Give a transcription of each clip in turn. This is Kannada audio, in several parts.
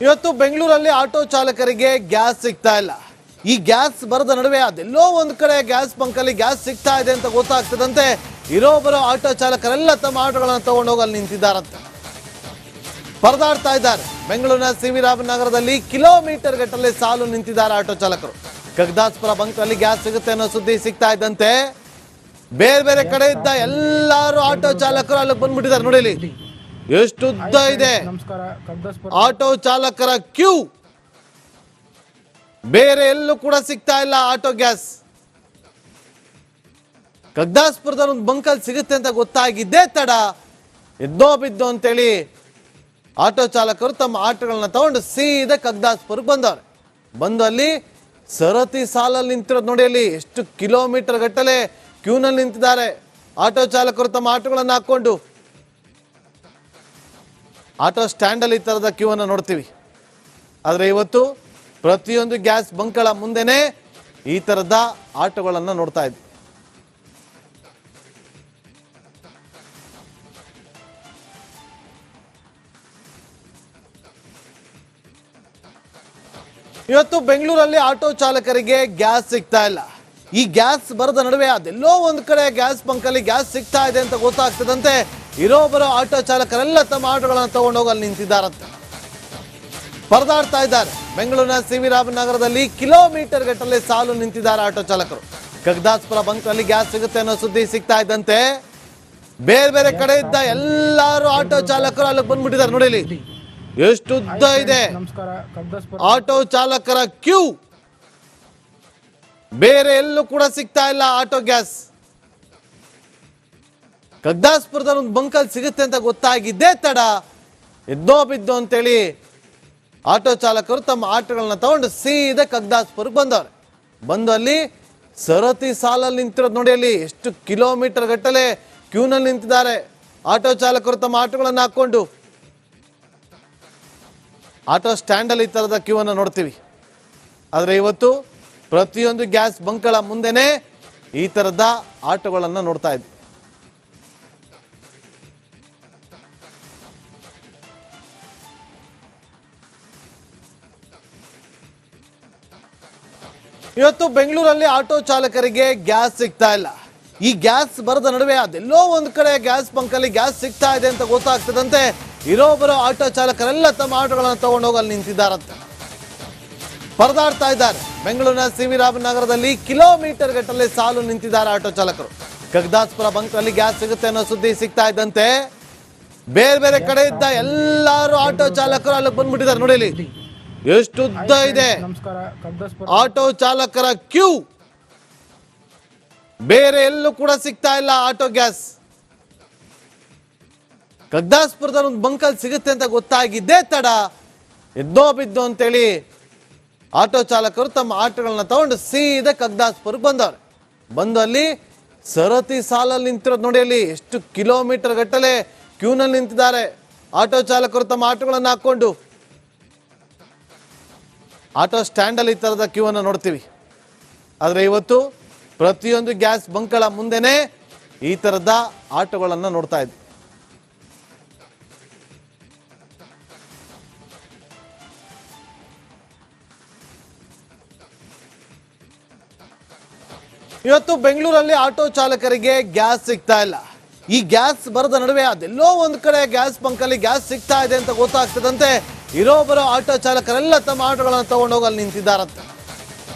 ಇವತ್ತು ಬೆಂಗಳೂರಲ್ಲಿ ಆಟೋ ಚಾಲಕರಿಗೆ ಗ್ಯಾಸ್ ಸಿಗ್ತಾ ಇಲ್ಲ. ಈ ಗ್ಯಾಸ್ ಬರದ ನಡುವೆ ಅದೆಲ್ಲೋ ಒಂದು ಕಡೆ ಗ್ಯಾಸ್ ಬಂಕಲ್ಲಿ ಗ್ಯಾಸ್ ಸಿಗ್ತಾ ಇದೆ ಅಂತ ಗೊತ್ತಾಗ್ತದಂತೆ ಇರೋಬರೋ ಆಟೋ ಚಾಲಕರೆಲ್ಲ ತಮ್ಮ ಆಟೋಗಳನ್ನು ತಗೊಂಡು ಹೋಗಿ ಅಲ್ಲಿ ನಿಂತಿದ್ದಾರಂತೆ, ಪರದಾಡ್ತಾ ಇದ್ದಾರೆ. ಬೆಂಗಳೂರಿನ ಸಿ.ವಿ. ರಾಮನ್ ನಗರದಲ್ಲಿ ಕಿಲೋಮೀಟರ್ ಗಟ್ಟಲೆ ಸಾಲು ನಿಂತಿದ್ದಾರೆ ಆಟೋ ಚಾಲಕರು. ಕಗ್ದಾಸ್ಪುರ ಬಂಕ್ನಲ್ಲಿ ಗ್ಯಾಸ್ ಸಿಗುತ್ತೆ ಅನ್ನೋ ಸುದ್ದಿ ಸಿಗ್ತಾ ಇದ್ದಂತೆ ಬೇರೆ ಬೇರೆ ಕಡೆ ಇದ್ದ ಎಲ್ಲರೂ ಆಟೋ ಚಾಲಕರು ಅಲ್ಲಿ ಬಂದ್ಬಿಟ್ಟಿದ್ದಾರೆ. ನೋಡಿ ಇಲ್ಲಿ ಎಷ್ಟು ಉದ್ದ ಇದೆ ಆಟೋ ಚಾಲಕರ ಕ್ಯೂ. ಬೇರೆ ಎಲ್ಲೂ ಕೂಡ ಸಿಗ್ತಾ ಇಲ್ಲ ಆಟೋ ಗ್ಯಾಸ್. ಕಗ್ದಾಸ್ಪುರದಲ್ಲಿ ಒಂದು ಬಂಕಲ್ಲಿ ಸಿಗುತ್ತೆ ಅಂತ ಗೊತ್ತಾಗಿದ್ದೇ ತಡ ಎದ್ದೋ ಬಿದ್ದೋ ಅಂತೇಳಿ ಆಟೋ ಚಾಲಕರು ತಮ್ಮ ಆಟೋಗಳನ್ನ ತಗೊಂಡು ಸೀದಾ ಕಗ್ದಾಸ್ಪುರಕ್ಕೆ ಬಂದವ್ರೆ. ಬಂದು ಅಲ್ಲಿ ಸರತಿ ಸಾಲಲ್ಲಿ ನಿಂತಿರೋದು ನೋಡಿ, ಅಲ್ಲಿ ಎಷ್ಟು ಕಿಲೋಮೀಟರ್ ಗಟ್ಟಲೆ ಕ್ಯೂನಲ್ಲಿ ನಿಂತಿದ್ದಾರೆ ಆಟೋ ಚಾಲಕರು ತಮ್ಮ ಆಟೋಗಳನ್ನು ಹಾಕೊಂಡು. ಆಟೋ ಸ್ಟ್ಯಾಂಡಲ್ಲಿ ಈ ಥರದ ಕ್ಯೂ ಅನ್ನು ನೋಡ್ತೀವಿ. ಆದರೆ ಇವತ್ತು ಪ್ರತಿಯೊಂದು ಗ್ಯಾಸ್ ಬಂಕ್ಗಳ ಮುಂದೆನೇ ಈ ಥರದ ಆಟೋಗಳನ್ನು ನೋಡ್ತಾ ಇದ್ವಿ. ಇವತ್ತು ಬೆಂಗಳೂರಲ್ಲಿ ಆಟೋ ಚಾಲಕರಿಗೆ ಗ್ಯಾಸ್ ಸಿಗ್ತಾ ಇಲ್ಲ. ಈ ಗ್ಯಾಸ್ ಬರದ ನಡುವೆ ಅದೆಲ್ಲೋ ಒಂದು ಕಡೆ ಗ್ಯಾಸ್ ಬಂಕಲ್ಲಿ ಗ್ಯಾಸ್ ಸಿಗ್ತಾ ಇದೆ ಅಂತ ಗೊತ್ತಾಗ್ತದಂತೆ ಇರೋಬರೋ ಆಟೋ ಚಾಲಕರೆಲ್ಲ ತಮ್ಮ ಆಟೋಗಳನ್ನು ತಗೊಂಡು ಹೋಗಿ ಅಲ್ಲಿ ನಿಂತಿದ್ದಾರಂತೆ, ಪರದಾಡ್ತಾ ಇದ್ದಾರೆ. ಬೆಂಗಳೂರಿನ ಸಿ.ವಿ. ರಾಮನ್ ನಗರದಲ್ಲಿ ಕಿಲೋಮೀಟರ್ ಗಟ್ಟಲೆ ಸಾಲು ನಿಂತಿದ್ದಾರೆ ಆಟೋ ಚಾಲಕರು. ಕಗ್ದಾಸ್ಪುರ ಬಂಕ್ನಲ್ಲಿ ಗ್ಯಾಸ್ ಸಿಗುತ್ತೆ ಅನ್ನೋ ಸುದ್ದಿ ಸಿಗ್ತಾ ಇದ್ದಂತೆ ಬೇರೆ ಬೇರೆ ಕಡೆ ಇದ್ದ ಎಲ್ಲರೂ ಆಟೋ ಚಾಲಕರು ಅಲ್ಲಿ ಬಂದ್ಬಿಟ್ಟಿದ್ದಾರೆ. ನೋಡಿ ಇಲ್ಲಿ ಎಷ್ಟು ಉದ್ದ ಇದೆ ಆಟೋ ಚಾಲಕರ ಕ್ಯೂ. ಬೇರೆ ಎಲ್ಲೂ ಕೂಡ ಸಿಗ್ತಾ ಇಲ್ಲ ಆಟೋ ಗ್ಯಾಸ್. ಕಗ್ದಾಸ್ಪುರದಲ್ಲಿ ಒಂದು ಬಂಕಲ್ಲಿ ಸಿಗುತ್ತೆ ಅಂತ ಗೊತ್ತಾಗಿದ್ದೇ ತಡ ಎದ್ದೋ ಬಿದ್ದೋ ಅಂತೇಳಿ ಆಟೋ ಚಾಲಕರು ತಮ್ಮ ಆಟೋಗಳನ್ನ ತಗೊಂಡು ಸೀದಾ ಕಗ್ದಾಸ್ಪುರಕ್ಕೆ ಬಂದವ್ರೆ. ಬಂದು ಅಲ್ಲಿ ಸರತಿ ಸಾಲಲ್ಲಿ ನಿಂತಿರೋದು ನೋಡಿ, ಅಲ್ಲಿ ಎಷ್ಟು ಕಿಲೋಮೀಟರ್ ಗಟ್ಟಲೆ ಕ್ಯೂನಲ್ಲಿ ನಿಂತಿದ್ದಾರೆ ಆಟೋ ಚಾಲಕರು ತಮ್ಮ ಆಟೋಗಳನ್ನು ಹಾಕೊಂಡು. ಆಟೋ ಸ್ಟ್ಯಾಂಡಲ್ಲಿ ಈ ಥರದ ಕ್ಯೂ ಅನ್ನು ನೋಡ್ತೀವಿ. ಆದರೆ ಇವತ್ತು ಪ್ರತಿಯೊಂದು ಗ್ಯಾಸ್ ಬಂಕ್ಗಳ ಮುಂದೆನೇ ಈ ಥರದ ಆಟೋಗಳನ್ನು ನೋಡ್ತಾ ಇದ್ವಿ. ಇವತ್ತು ಬೆಂಗಳೂರಲ್ಲಿ ಆಟೋ ಚಾಲಕರಿಗೆ ಗ್ಯಾಸ್ ಸಿಗ್ತಾ ಇಲ್ಲ. ಈ ಗ್ಯಾಸ್ ಬರದ ನಡುವೆ ಅದೆಲ್ಲೋ ಒಂದು ಕಡೆ ಗ್ಯಾಸ್ ಬಂಕಲ್ಲಿ ಗ್ಯಾಸ್ ಸಿಗ್ತಾ ಇದೆ ಅಂತ ಗೊತ್ತಾಗ್ತದಂತೆ ಇರೋಬರೋ ಆಟೋ ಚಾಲಕರೆಲ್ಲ ತಮ್ಮ ಆಟೋಗಳನ್ನು ತಗೊಂಡು ಹೋಗಿ ಅಲ್ಲಿ ನಿಂತಿದ್ದಾರಂತೆ, ಪರದಾಡ್ತಾ ಇದ್ದಾರೆ. ಬೆಂಗಳೂರಿನ ಸಿ.ವಿ. ರಾಮನ್ ನಗರದಲ್ಲಿ ಕಿಲೋಮೀಟರ್ ಗಟ್ಟಲೆ ಸಾಲು ನಿಂತಿದ್ದಾರೆ ಆಟೋ ಚಾಲಕರು. ಕಗ್ದಾಸ್ಪುರ ಬಂಕ್ನಲ್ಲಿ ಗ್ಯಾಸ್ ಸಿಗುತ್ತೆ ಅನ್ನೋ ಸುದ್ದಿ ಸಿಗ್ತಾ ಇದ್ದಂತೆ ಬೇರೆ ಬೇರೆ ಕಡೆ ಇದ್ದ ಎಲ್ಲರೂ ಆಟೋ ಚಾಲಕರು ಅಲ್ಲಿ ಬಂದ್ಬಿಟ್ಟಿದ್ದಾರೆ. ನೋಡಿ ಇಲ್ಲಿ ಎಷ್ಟು ಉದ್ದ ಇದೆ ಆಟೋ ಚಾಲಕರ ಕ್ಯೂ. ಬೇರೆ ಎಲ್ಲೂ ಕೂಡ ಸಿಗ್ತಾ ಇಲ್ಲ ಆಟೋ ಗ್ಯಾಸ್. ಕಗ್ದಾಸ್ಪುರದಲ್ಲಿ ಒಂದು ಬಂಕಲ್ಲಿ ಸಿಗುತ್ತೆ ಅಂತ ಗೊತ್ತಾಗಿದ್ದೇ ತಡ ಎದ್ದೋ ಬಿದ್ದೋ ಅಂತೇಳಿ ಆಟೋ ಚಾಲಕರು ತಮ್ಮ ಆಟೋಗಳನ್ನ ತಗೊಂಡು ಸೀದಾ ಕಗ್ದಾಸ್ಪುರಕ್ಕೆ ಬಂದವ್ರೆ. ಬಂದು ಅಲ್ಲಿ ಸರತಿ ಸಾಲಲ್ಲಿ ನಿಂತಿರೋದು ನೋಡಿ, ಅಲ್ಲಿ ಎಷ್ಟು ಕಿಲೋಮೀಟರ್ ಗಟ್ಟಲೆ ಕ್ಯೂನಲ್ಲಿ ನಿಂತಿದ್ದಾರೆ ಆಟೋ ಚಾಲಕರು ತಮ್ಮ ಆಟೋಗಳನ್ನು ಹಾಕೊಂಡು. ಆಟೋ ಸ್ಟ್ಯಾಂಡಲ್ಲಿ ಈ ಥರದ ಕ್ಯೂ ಅನ್ನು ನೋಡ್ತೀವಿ. ಆದರೆ ಇವತ್ತು ಪ್ರತಿಯೊಂದು ಗ್ಯಾಸ್ ಬಂಕ್ಗಳ ಮುಂದೆನೇ ಈ ಥರದ ಆಟೋಗಳನ್ನು ನೋಡ್ತಾ ಇದ್ವಿ. ಇವತ್ತು ಬೆಂಗಳೂರಲ್ಲಿ ಆಟೋ ಚಾಲಕರಿಗೆ ಗ್ಯಾಸ್ ಸಿಗ್ತಾ ಇಲ್ಲ. ಈ ಗ್ಯಾಸ್ ಬರದ ನಡುವೆ ಅದೆಲ್ಲೋ ಒಂದು ಕಡೆ ಗ್ಯಾಸ್ ಬಂಕಲ್ಲಿ ಗ್ಯಾಸ್ ಸಿಗ್ತಾ ಇದೆ ಅಂತ ಗೊತ್ತಾಗ್ತದಂತೆ ಇರೋಬರೋ ಆಟೋ ಚಾಲಕರೆಲ್ಲ ತಮ್ಮ ಆಟೋಗಳನ್ನು ತಗೊಂಡು ಹೋಗಿ ಅಲ್ಲಿ ನಿಂತಿದ್ದಾರಂತೆ,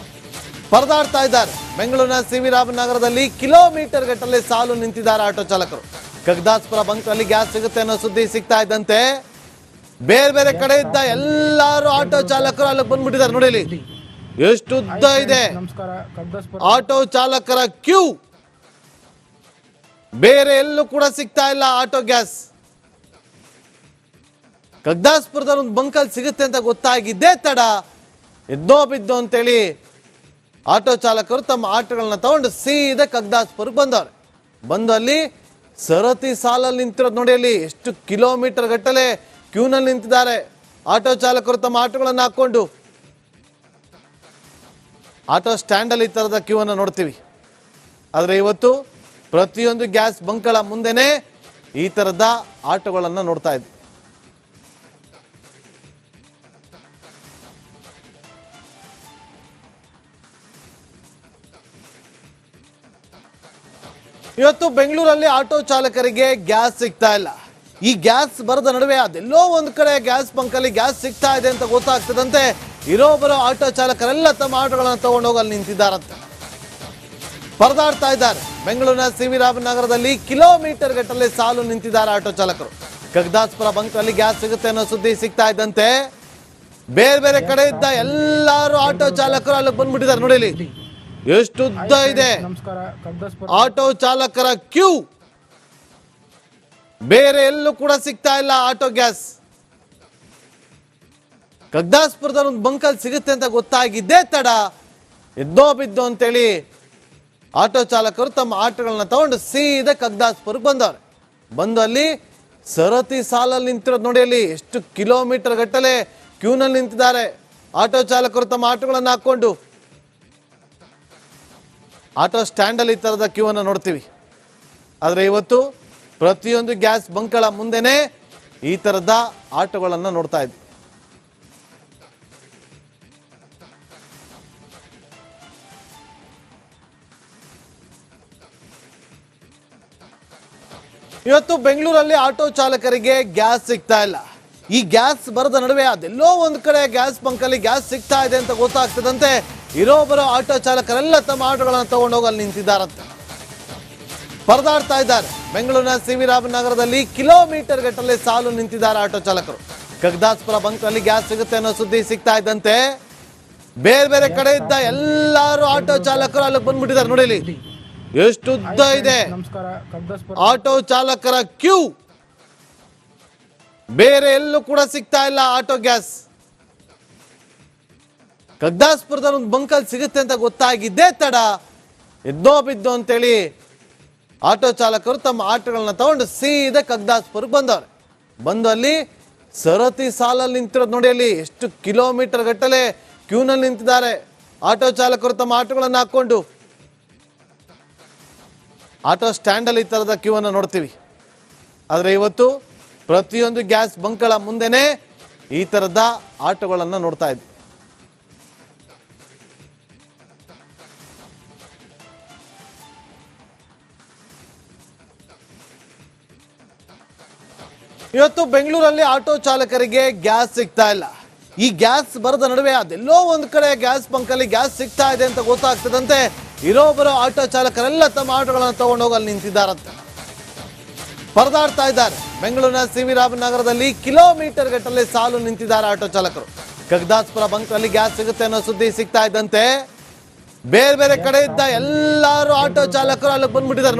ಪರದಾಡ್ತಾ ಇದ್ದಾರೆ. ಬೆಂಗಳೂರಿನ ಸಿ.ವಿ. ರಾಮನ್ ನಗರದಲ್ಲಿ ಕಿಲೋಮೀಟರ್ ಗಟ್ಟಲೆ ಸಾಲು ನಿಂತಿದ್ದಾರೆ ಆಟೋ ಚಾಲಕರು. ಕಗ್ದಾಸ್ಪುರ ಬಂಕ್ನಲ್ಲಿ ಗ್ಯಾಸ್ ಸಿಗುತ್ತೆ ಅನ್ನೋ ಸುದ್ದಿ ಸಿಗ್ತಾ ಇದ್ದಂತೆ ಬೇರೆ ಬೇರೆ ಕಡೆ ಇದ್ದ ಎಲ್ಲರೂ ಆಟೋ ಚಾಲಕರು ಅಲ್ಲಿ ಬಂದ್ಬಿಟ್ಟಿದ್ದಾರೆ. ನೋಡಿ ಇಲ್ಲಿ ಎಷ್ಟು ಉದ್ದ ಇದೆ ಆಟೋ ಚಾಲಕರ ಕ್ಯೂ. ಬೇರೆ ಎಲ್ಲೂ ಕೂಡ ಸಿಗ್ತಾ ಇಲ್ಲ ಆಟೋ ಗ್ಯಾಸ್. ಕಗ್ದಾಸ್ಪುರದಲ್ಲಿ ಒಂದು ಬಂಕಲ್ಲಿ ಸಿಗುತ್ತೆ ಅಂತ ಗೊತ್ತಾಗಿದ್ದೇ ತಡ ಎದ್ದೋ ಬಿದ್ದೋ ಅಂತೇಳಿ ಆಟೋ ಚಾಲಕರು ತಮ್ಮ ಆಟೋಗಳನ್ನ ತಗೊಂಡು ಸೀದಾ ಕಗ್ದಾಸ್ಪುರಕ್ಕೆ ಬಂದವ್ರೆ. ಬಂದು ಅಲ್ಲಿ ಸರತಿ ಸಾಲಲ್ಲಿ ನಿಂತಿರೋದು ನೋಡಿ, ಅಲ್ಲಿ ಎಷ್ಟು ಕಿಲೋಮೀಟರ್ ಗಟ್ಟಲೆ ಕ್ಯೂನಲ್ಲಿ ನಿಂತಿದ್ದಾರೆ ಆಟೋ ಚಾಲಕರು ತಮ್ಮ ಆಟೋಗಳನ್ನು ಹಾಕೊಂಡು. ಆಟೋ ಸ್ಟ್ಯಾಂಡಲ್ಲಿ ಈ ಥರದ ಕ್ಯೂ ಅನ್ನು ನೋಡ್ತೀವಿ. ಆದರೆ ಇವತ್ತು ಪ್ರತಿಯೊಂದು ಗ್ಯಾಸ್ ಬಂಕ್ಗಳ ಮುಂದೆನೇ ಈ ಥರದ ಆಟೋಗಳನ್ನು ನೋಡ್ತಾ ಇದ್ವಿ. ಇವತ್ತು ಬೆಂಗಳೂರಲ್ಲಿ ಆಟೋ ಚಾಲಕರಿಗೆ ಗ್ಯಾಸ್ ಸಿಗ್ತಾ ಇಲ್ಲ. ಈ ಗ್ಯಾಸ್ ಬರದ ನಡುವೆ ಅದೆಲ್ಲೋ ಒಂದು ಕಡೆ ಗ್ಯಾಸ್ ಬಂಕಲ್ಲಿ ಗ್ಯಾಸ್ ಸಿಗ್ತಾ ಇದೆ ಅಂತ ಗೊತ್ತಾಗ್ತದಂತೆ ಇರೋ ಬರೋ ಆಟೋ ಚಾಲಕರೆಲ್ಲ ತಮ್ಮ ಆಟೋಗಳನ್ನು ತಗೊಂಡೋಗಿ ಅಲ್ಲಿ ನಿಂತಿದ್ದಾರಂತೆ, ಪರದಾಡ್ತಾ ಇದ್ದಾರೆ. ಬೆಂಗಳೂರಿನ ಸಿ.ವಿ. ರಾಮನ್ ನಗರದಲ್ಲಿ ಕಿಲೋಮೀಟರ್ ಗಟ್ಟಲೆ ಸಾಲು ನಿಂತಿದ್ದಾರೆ ಆಟೋ ಚಾಲಕರು. ಕಗ್ದಾಸ್ಪುರ ಬಂಕಲ್ಲಿ ಗ್ಯಾಸ್ ಸಿಗುತ್ತೆ ಅನ್ನೋ ಸುದ್ದಿ ಸಿಗ್ತಾ ಇದ್ದಂತೆ ಬೇರೆ ಬೇರೆ ಕಡೆ ಇದ್ದ ಎಲ್ಲಾರು ಆಟೋ ಚಾಲಕರು ಅಲ್ಲಿ ಬಂದ್ಬಿಟ್ಟಿದ್ದಾರೆ. ನೋಡಿ ಎಷ್ಟು ಉದ್ದ ಇದೆ ಆಟೋ ಚಾಲಕರ ಕ್ಯೂ. ಬೇರೆ ಎಲ್ಲೂ ಕೂಡ ಸಿಗ್ತಾ ಇಲ್ಲ ಆಟೋ ಗ್ಯಾಸ್. ಕಗ್ದಾಸ್ಪುರದ ಒಂದು ಬಂಕಲ್ಲಿ ಸಿಗುತ್ತೆ ಅಂತ ಗೊತ್ತಾಗಿದ್ದೇ ತಡ ಎದ್ದೋ ಬಿದ್ದೋ ಅಂತೇಳಿ ಆಟೋ ಚಾಲಕರು ತಮ್ಮ ಆಟೋಗಳನ್ನ ತಗೊಂಡು ಸೀದಾ ಕಗ್ದಾಸ್ಪುರಕ್ಕೆ ಬಂದವ್ರೆ. ಬಂದು ಅಲ್ಲಿ ಸರತಿ ಸಾಲಲ್ಲಿ ನಿಂತಿರೋದು ನೋಡಿ, ಅಲ್ಲಿ ಎಷ್ಟು ಕಿಲೋಮೀಟರ್ ಗಟ್ಟಲೆ ಕ್ಯೂನಲ್ಲಿ ನಿಂತಿದ್ದಾರೆ ಆಟೋ ಚಾಲಕರು ತಮ್ಮ ಆಟೋಗಳನ್ನು ಹಾಕೊಂಡು. ಆಟೋ ಸ್ಟ್ಯಾಂಡಲ್ಲಿ ಈ ಥರದ ಕ್ಯೂ ಅನ್ನು ನೋಡ್ತೀವಿ. ಆದರೆ ಇವತ್ತು ಪ್ರತಿಯೊಂದು ಗ್ಯಾಸ್ ಬಂಕ್ಗಳ ಮುಂದೆನೇ ಈ ಥರದ ಆಟೋಗಳನ್ನು ನೋಡ್ತಾ ಇದ್ವಿ. ಇವತ್ತು ಬೆಂಗಳೂರಲ್ಲಿ ಆಟೋ ಚಾಲಕರಿಗೆ ಗ್ಯಾಸ್ ಸಿಗ್ತಾ ಇಲ್ಲ. ಈ ಗ್ಯಾಸ್ ಬರದ ನಡುವೆ ಅದೆಲ್ಲೋ ಒಂದು ಕಡೆ ಗ್ಯಾಸ್ ಬಂಕಲ್ಲಿ ಗ್ಯಾಸ್ ಸಿಗ್ತಾ ಇದೆ ಅಂತ ಗೊತ್ತಾಗ್ತದಂತೆ ಇರೋ ಬರೋ ಆಟೋ ಚಾಲಕರೆಲ್ಲ ತಮ್ಮ ಆಟೋಗಳನ್ನು ತಗೊಂಡೋಗಿ ಅಲ್ಲಿ ನಿಂತಿದ್ದಾರಂತೆ, ಪರದಾಡ್ತಾ ಇದ್ದಾರೆ. ಬೆಂಗಳೂರಿನ ಸಿ.ವಿ. ರಾಮನ್ ನಗರದಲ್ಲಿ ಕಿಲೋಮೀಟರ್ ಗಟ್ಟಲೆ ಸಾಲು ನಿಂತಿದ್ದಾರೆ ಆಟೋ ಚಾಲಕರು. ಕಗ್ದಾಸ್ಪುರ ಬಂಕ್ನಲ್ಲಿ ಗ್ಯಾಸ್ ಸಿಗುತ್ತೆ ಅನ್ನೋ ಸುದ್ದಿ ಸಿಗ್ತಾ ಇದ್ದಂತೆ ಬೇರೆ ಬೇರೆ ಕಡೆ ಇದ್ದ ಎಲ್ಲಾರು ಆಟೋ ಚಾಲಕರು ಅಲ್ಲಿ ಬಂದ್ಬಿಟ್ಟಿದ್ದಾರೆ. ನೋಡಿ ಎಷ್ಟು ಉದ್ದ ಇದೆ ಆಟೋ ಚಾಲಕರ ಕ್ಯೂ. ಬೇರೆ ಎಲ್ಲೂ ಕೂಡ ಸಿಗ್ತಾ ಇಲ್ಲ ಆಟೋ ಗ್ಯಾಸ್. ಕಗ್ದಾಸ್ಪುರದ ಒಂದು ಬಂಕಲ್ಲಿ ಸಿಗುತ್ತೆ ಅಂತ ಗೊತ್ತಾಗಿದ್ದೇ ತಡ ಎದ್ದೋ ಬಿದ್ದೋ ಅಂತೇಳಿ ಆಟೋ ಚಾಲಕರು ತಮ್ಮ ಆಟೋಗಳನ್ನ ತಗೊಂಡು ಸೀದಾ ಕಗ್ದಾಸ್ಪುರಕ್ಕೆ ಬಂದವ್ರೆ. ಬಂದು ಅಲ್ಲಿ ಸರತಿ ಸಾಲಲ್ಲಿ ನಿಂತಿರೋದು ನೋಡಿ, ಅಲ್ಲಿ ಎಷ್ಟು ಕಿಲೋಮೀಟರ್ ಗಟ್ಟಲೆ ಕ್ಯೂನಲ್ಲಿ ನಿಂತಿದ್ದಾರೆ ಆಟೋ ಚಾಲಕರು ತಮ್ಮ ಆಟೋಗಳನ್ನು ಹಾಕೊಂಡು. ಆಟೋ ಸ್ಟ್ಯಾಂಡಲ್ಲಿ ಈ ಥರದ ಕ್ಯೂ ಅನ್ನು ನೋಡ್ತೀವಿ. ಆದರೆ ಇವತ್ತು ಪ್ರತಿಯೊಂದು ಗ್ಯಾಸ್ ಬಂಕ್ಗಳ ಮುಂದೆನೇ ಈ ಥರದ ಆಟೋಗಳನ್ನು ನೋಡ್ತಾ ಇದ್ವಿ. ಇವತ್ತು ಬೆಂಗಳೂರಲ್ಲಿ ಆಟೋ ಚಾಲಕರಿಗೆ ಗ್ಯಾಸ್ ಸಿಗ್ತಾ ಇಲ್ಲ. ಈ ಗ್ಯಾಸ್ ಬರದ ನಡುವೆ ಅದೆಲ್ಲೋ ಒಂದು ಕಡೆ ಗ್ಯಾಸ್ ಬಂಕಲ್ಲಿ ಗ್ಯಾಸ್ ಸಿಗ್ತಾ ಇದೆ ಅಂತ ಗೊತ್ತಾಗ್ತದಂತೆ ಇರೋ ಬರೋ ಆಟೋ ಚಾಲಕರೆಲ್ಲ ತಮ್ಮ ಆಟೋಗಳನ್ನು ತಗೊಂಡೋಗಿ ಅಲ್ಲಿ ನಿಂತಿದ್ದಾರಂತೆ, ಪರದಾಡ್ತಾ ಇದ್ದಾರೆ. ಬೆಂಗಳೂರಿನ ಸಿ.ವಿ. ರಾಮನ್ ನಗರದಲ್ಲಿ ಕಿಲೋಮೀಟರ್ ಗಟ್ಟಲೆ ಸಾಲು ನಿಂತಿದ್ದಾರೆ ಆಟೋ ಚಾಲಕರು. ಕಗ್ದಾಸ್ಪುರ ಬಂಕ್ನಲ್ಲಿ ಗ್ಯಾಸ್ ಸಿಗುತ್ತೆ ಅನ್ನೋ ಸುದ್ದಿ ಸಿಗ್ತಾ ಇದ್ದಂತೆ ಬೇರೆ ಬೇರೆ ಕಡೆ ಇದ್ದ ಎಲ್ಲಾರು ಆಟೋ ಚಾಲಕರು ಅಲ್ಲಿ ಬಂದ್ಬಿಟ್ಟಿದ್ದಾರೆ.